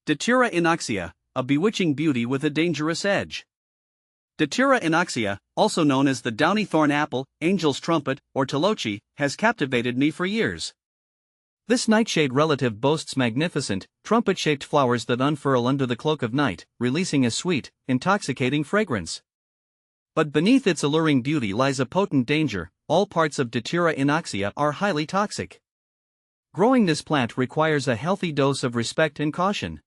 Datura inoxia, a bewitching beauty with a dangerous edge. Datura inoxia, also known as the downy thorn apple, angel's trumpet, or tolochi, has captivated me for years. This nightshade relative boasts magnificent, trumpet-shaped flowers that unfurl under the cloak of night, releasing a sweet, intoxicating fragrance. But beneath its alluring beauty lies a potent danger. All parts of Datura inoxia are highly toxic. Growing this plant requires a healthy dose of respect and caution.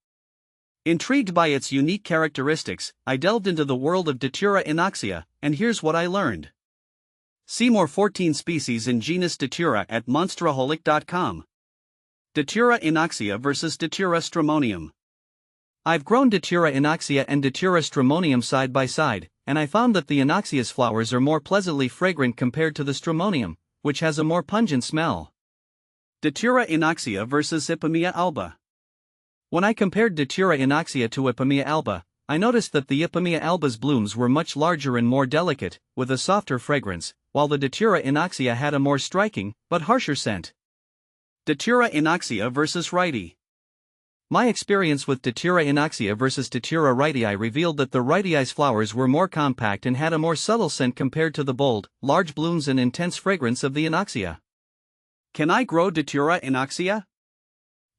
Intrigued by its unique characteristics, I delved into the world of Datura inoxia, and here's what I learned. See more 14 species in genus Datura at monsteraholic.com. Datura inoxia versus Datura stramonium. I've grown Datura inoxia and Datura stramonium side by side, and I found that the inoxia's flowers are more pleasantly fragrant compared to the stramonium, which has a more pungent smell. Datura inoxia versus Ipomoea alba. When I compared Datura inoxia to Ipomoea alba, I noticed that the Ipomoea alba's blooms were much larger and more delicate, with a softer fragrance, while the Datura inoxia had a more striking, but harsher scent. Datura inoxia versus Wrightii. My experience with Datura inoxia versus Datura wrightii revealed that the wrightii's flowers were more compact and had a more subtle scent compared to the bold, large blooms and intense fragrance of the inoxia. Can I grow Datura inoxia?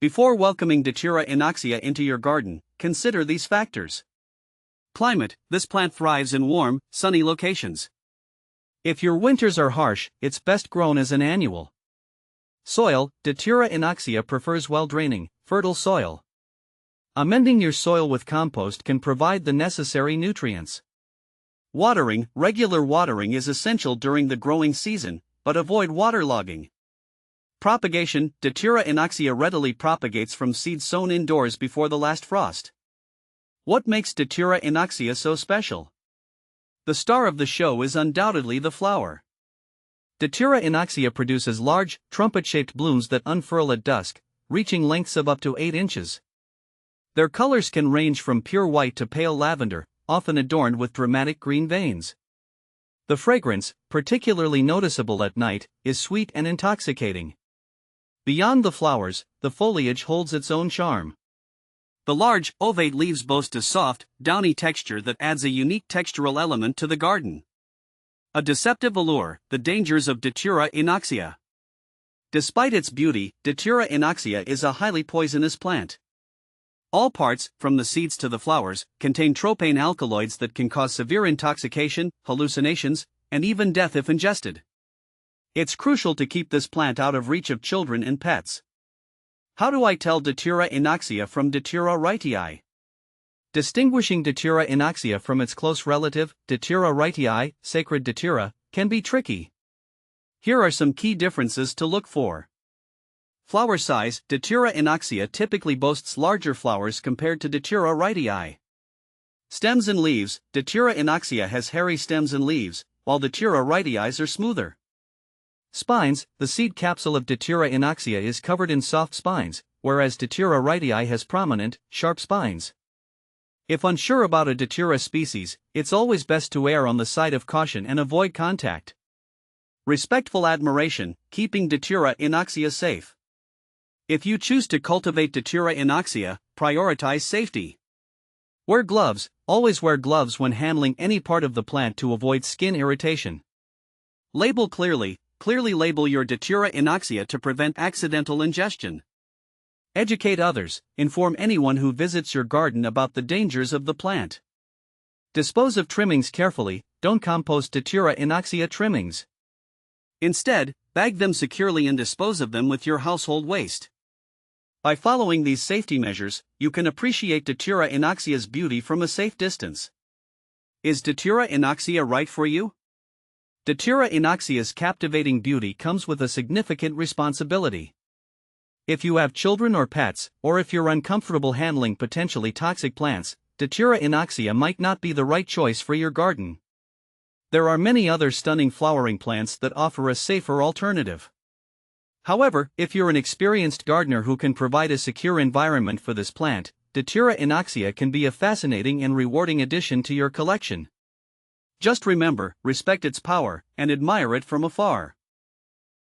Before welcoming Datura inoxia into your garden, consider these factors. Climate: this plant thrives in warm, sunny locations. If your winters are harsh, it's best grown as an annual. Soil: Datura inoxia prefers well-draining, fertile soil. Amending your soil with compost can provide the necessary nutrients. Watering: regular watering is essential during the growing season, but avoid waterlogging. Propagation: Datura inoxia readily propagates from seeds sown indoors before the last frost. What makes Datura inoxia so special? The star of the show is undoubtedly the flower. Datura inoxia produces large, trumpet-shaped blooms that unfurl at dusk, reaching lengths of up to 8 inches. Their colors can range from pure white to pale lavender, often adorned with dramatic green veins. The fragrance, particularly noticeable at night, is sweet and intoxicating. Beyond the flowers, the foliage holds its own charm. The large, ovate leaves boast a soft, downy texture that adds a unique textural element to the garden. A deceptive allure: the dangers of Datura inoxia. Despite its beauty, Datura inoxia is a highly poisonous plant. All parts, from the seeds to the flowers, contain tropane alkaloids that can cause severe intoxication, hallucinations, and even death if ingested. It's crucial to keep this plant out of reach of children and pets. How do I tell Datura inoxia from Datura wrightii? Distinguishing Datura inoxia from its close relative, Datura wrightii, sacred Datura, can be tricky. Here are some key differences to look for. Flower size: Datura inoxia typically boasts larger flowers compared to Datura wrightii. Stems and leaves: Datura inoxia has hairy stems and leaves, while Datura wrightii's are smoother. Spines: the seed capsule of Datura inoxia is covered in soft spines, whereas Datura wrightii has prominent, sharp spines. If unsure about a Datura species, it's always best to err on the side of caution and avoid contact. Respectful admiration: keeping Datura inoxia safe. If you choose to cultivate Datura inoxia, prioritize safety. Wear gloves: always wear gloves when handling any part of the plant to avoid skin irritation. Label clearly: clearly label your Datura inoxia to prevent accidental ingestion. Educate others: inform anyone who visits your garden about the dangers of the plant. Dispose of trimmings carefully: don't compost Datura inoxia trimmings. Instead, bag them securely and dispose of them with your household waste. By following these safety measures, you can appreciate Datura inoxia's beauty from a safe distance. Is Datura inoxia right for you? Datura inoxia's captivating beauty comes with a significant responsibility. If you have children or pets, or if you're uncomfortable handling potentially toxic plants, Datura inoxia might not be the right choice for your garden. There are many other stunning flowering plants that offer a safer alternative. However, if you're an experienced gardener who can provide a secure environment for this plant, Datura inoxia can be a fascinating and rewarding addition to your collection. Just remember, respect its power, and admire it from afar.